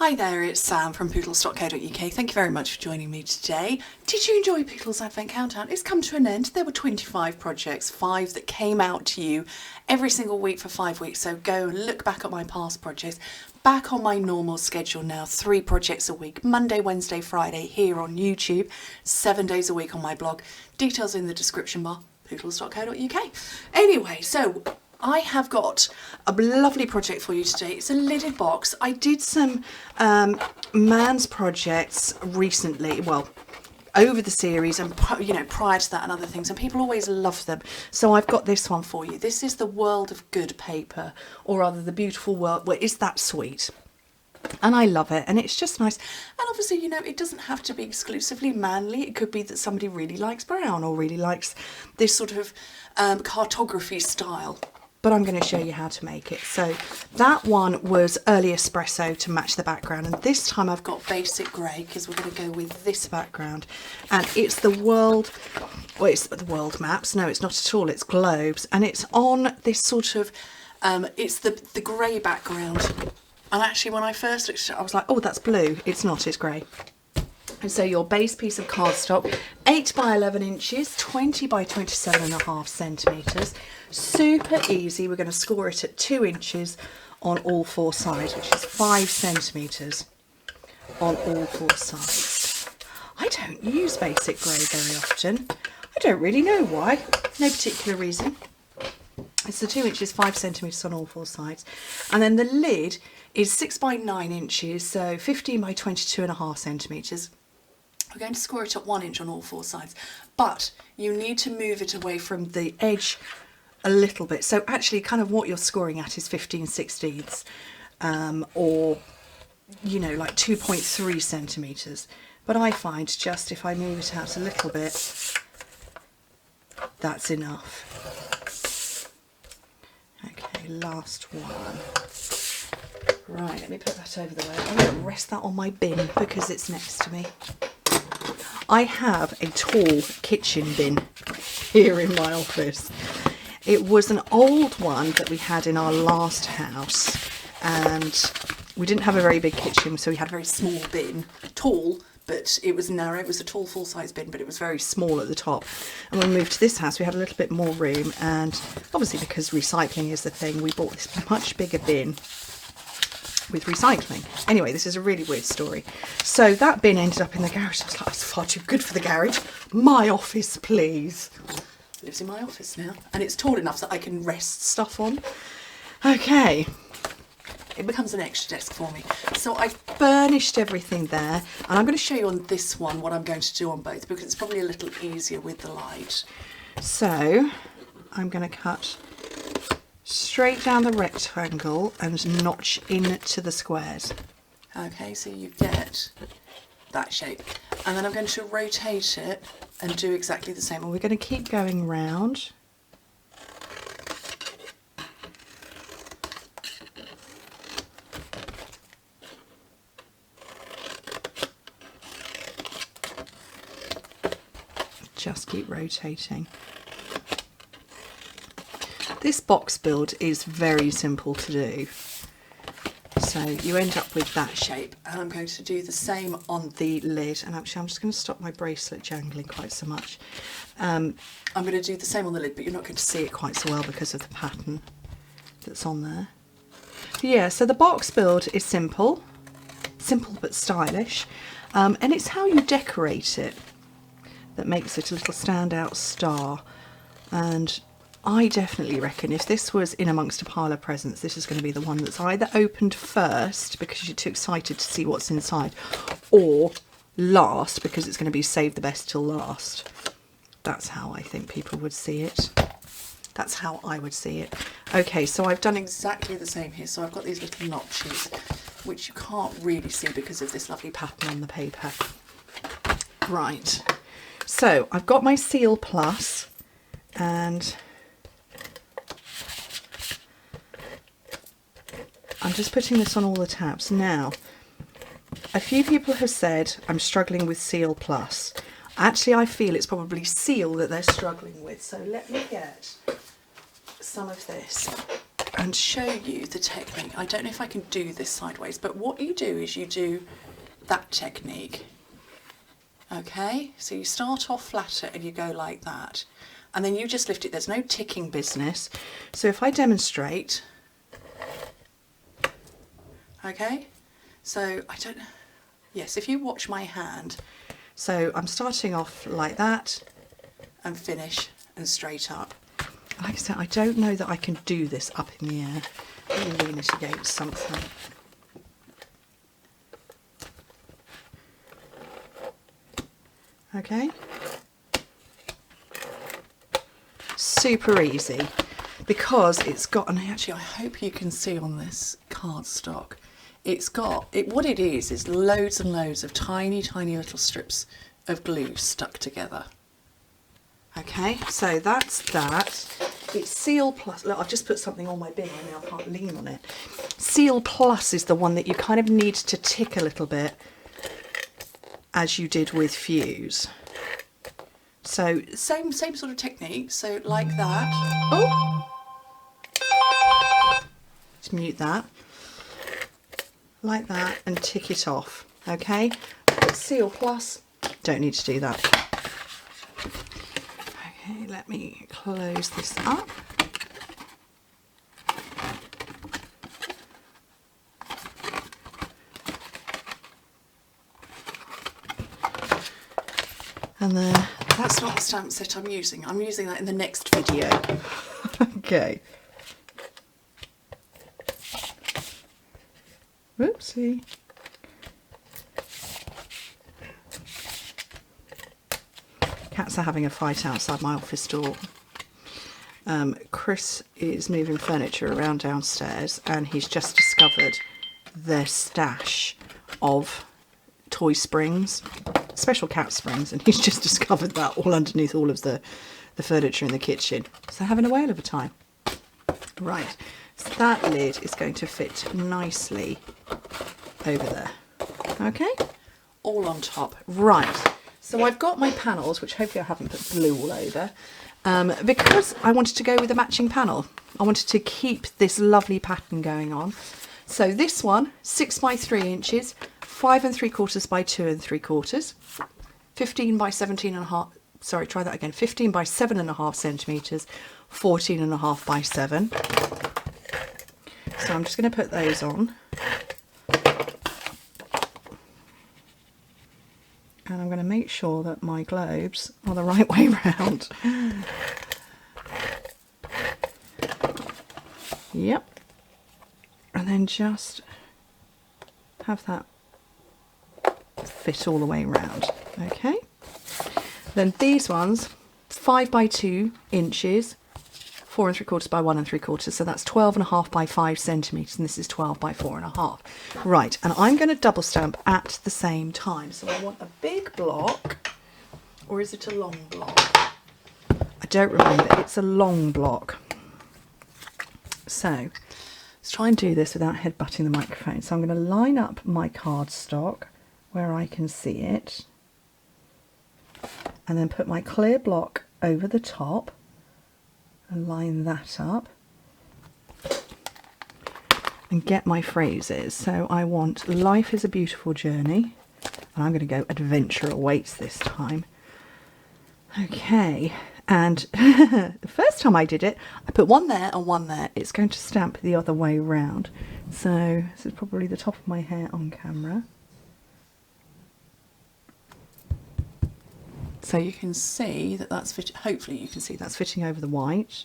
Hi there, it's Sam from Pootles.co.uk. Thank you very much for joining me today. Did you enjoy Pootles Advent Countdown? It's come to an end. There were 25 projects, 5 that came out to you every single week for 5 weeks. So go and look back at my past projects. Back on my normal schedule now, 3 projects a week, Monday, Wednesday, Friday here on YouTube, 7 days a week on my blog. Details in the description bar, pootles.co.uk. Anyway, so I have got a lovely project for you today. It's a lidded box. I did some man's projects recently, well, over the series and prior to that and other things, and people always love them. So I've got this one for you. This is the World of Good paper, or rather the beautiful world. Well, is that sweet? And I love it, and it's just nice. And obviously, it doesn't have to be exclusively manly. It could be that somebody really likes brown or really likes this sort of cartography style. But I'm going to show you how to make it. So that one was early espresso to match the background, and this time I've got basic grey because we're going to go with this background, and it's the world, well, it's the world maps. No, it's not at all, it's globes, and it's on this sort of it's the grey background. And actually when I first looked at it I was like, oh, that's blue. It's not, it's grey. And so your base piece of cardstock, 8 by 11 inches, 20 by 27.5 centimetres. Super easy. We're going to score it at 2 inches on all 4 sides, which is 5 centimetres on all 4 sides. I don't use basic grey very often. I don't really know why. No particular reason. It's the 2 inches, 5 centimetres on all 4 sides. And then the lid is 6 by 9 inches, so 15 by 22.5 centimetres. We're going to score it at 1 inch on all 4 sides, but you need to move it away from the edge a little bit. So actually kind of what you're scoring at is 15/16, or, like 2.3 centimetres. But I find just if I move it out a little bit, that's enough. Okay, last one. Right, let me put that over the way. I'm going to rest that on my bin because it's next to me. I have a tall kitchen bin here in my office. It was an old one that we had in our last house, and we didn't have a very big kitchen, so we had a very small bin. Tall, but it was narrow. It was a tall full-size bin, but it was very small at the top. And when we moved to this house, we had a little bit more room, and obviously because recycling is the thing, we bought this much bigger bin with recycling. Anyway, this is a really weird story. So that bin ended up in the garage. I was like, that's far too good for the garage. My office, please. Lives in my office now, and it's tall enough that I can rest stuff on. Okay, it becomes an extra desk for me. So I've burnished everything there, and I'm going to show you on this one what I'm going to do on both, because it's probably a little easier with the light. So I'm going to cut straight down the rectangle and notch into the squares. Okay, so you get that shape, and then I'm going to rotate it and do exactly the same, and we're going to keep going round. Just keep rotating. This box build is very simple to do. So you end up with that shape, and I'm going to do the same on the lid. And actually I'm just going to stop my bracelet jangling quite so much. I'm going to do the same on the lid, but you're not going to see it quite so well because of the pattern that's on there. Yeah, so the box build is simple but stylish, and it's how you decorate it that makes it a little standout star. And I definitely reckon if this was in amongst a pile of presents, this is going to be the one that's either opened first because you're too excited to see what's inside, or last because it's going to be saved the best till last. That's how I think people would see it. That's how I would see it. Okay, so I've done exactly the same here. So I've got these little notches, which you can't really see because of this lovely pattern on the paper. Right, so I've got my Seal Plus, and I'm just putting this on all the tabs. Now, a few people have said I'm struggling with Seal Plus. Actually, I feel it's probably Seal that they're struggling with. So let me get some of this and show you the technique. I don't know if I can do this sideways, but what you do is you do that technique. Okay, so you start off flatter and you go like that, and then you just lift it. There's no ticking business. So if I demonstrate, okay, so I don't know. Yes, if you watch my hand, so I'm starting off like that and finish and straight up. Like I said, I don't know that I can do this up in the air. Let me lean it against something. Okay. Super easy because it's got, and actually I hope you can see on this cardstock, it's got, what it is loads and loads of tiny, tiny little strips of glue stuck together. Okay, so that's that. It's Seal Plus. Look, I've just put something on my bin and now I can't lean on it. Seal Plus is the one that you kind of need to tick a little bit as you did with Fuse. So same sort of technique. So like that. Oh, let's mute that. Like that and tick it off. Okay, but Seal Plus, don't need to do that. Okay, let me close this up. And then that's not the stamp set I'm using. I'm using that in the next video. Okay. Whoopsie. Cats are having a fight outside my office door. Chris is moving furniture around downstairs and he's just discovered their stash of toy springs, special cat springs, and he's just discovered that all underneath all of the furniture in the kitchen. So they're having a whale of a time. Right, so that lid is going to fit nicely over there. Okay, all on top. Right. So I've got my panels, which hopefully I haven't put glue all over, because I wanted to go with a matching panel. I wanted to keep this lovely pattern going on. So this one, 6 by 3 inches, 5 3/4 by 2 3/4, 15 by 17.5, sorry, try that again, 15 by 7.5 centimetres, 14.5 by 7. So I'm just going to put those on. And I'm going to make sure that my globes are the right way round. Yep. And then just have that fit all the way round. Okay. Then these ones, 5 by 2 inches, 4 3/4 by 1 3/4. So that's 12.5 by 5 centimetres, and this is 12 by 4.5. Right, and I'm going to double stamp at the same time. So I want a big block, or is it a long block? I don't remember. It's a long block. So let's try and do this without headbutting the microphone. So I'm going to line up my cardstock where I can see it, and then put my clear block over the top and line that up and get my phrases. So I want life is a beautiful journey, and I'm going to go adventure awaits this time. Okay, and the first time I did it, I put one there and one there. It's going to stamp the other way round. So this is probably the top of my hair on camera. So you can see that that's fit. Hopefully you can see that's fitting over the white.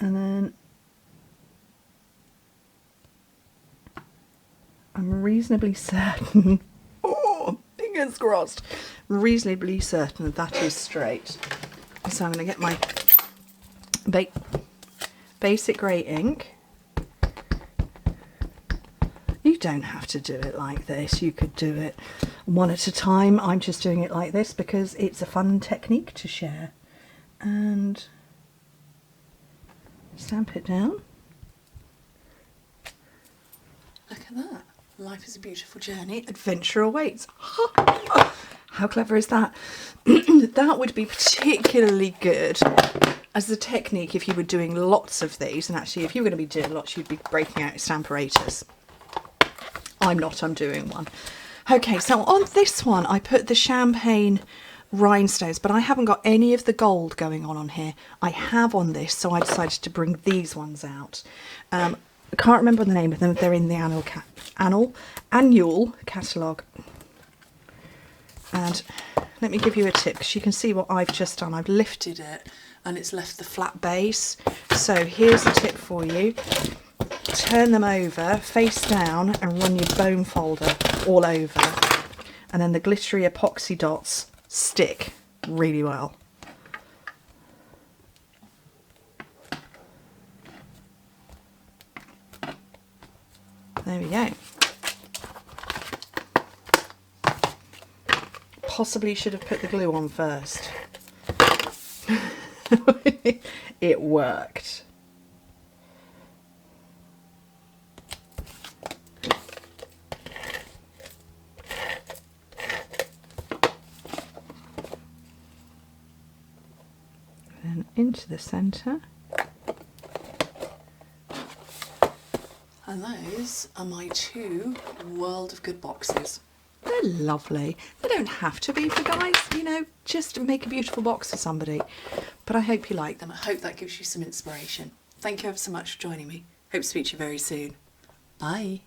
And then I'm reasonably certain, oh, fingers crossed, reasonably certain that that is straight. So I'm going to get my basic grey ink. You don't have to do it like this. You could do it one at a time. I'm just doing it like this because it's a fun technique to share. And stamp it down. Look at that. Life is a beautiful journey. Adventure awaits. How clever is that? That would be particularly good as a technique, if you were doing lots of these, and actually if you were going to be doing lots, you'd be breaking out your stamperators. I'm not, I'm doing one. Okay, so on this one, I put the champagne rhinestones, but I haven't got any of the gold going on here. I have on this, so I decided to bring these ones out. I can't remember the name of them. They're in the annual catalogue. And let me give you a tip, because you can see what I've just done. I've lifted it and it's left the flat base. So here's a tip for you. Turn them over face down and run your bone folder all over, and then the glittery epoxy dots stick really well. There we go. Possibly should have put the glue on first. It worked. Then into the centre. And those are my 2 World of Good boxes. They're lovely. They don't have to be for guys, you know, just make a beautiful box for somebody. But I hope you like them. I hope that gives you some inspiration. Thank you ever so much for joining me. Hope to speak to you very soon. Bye.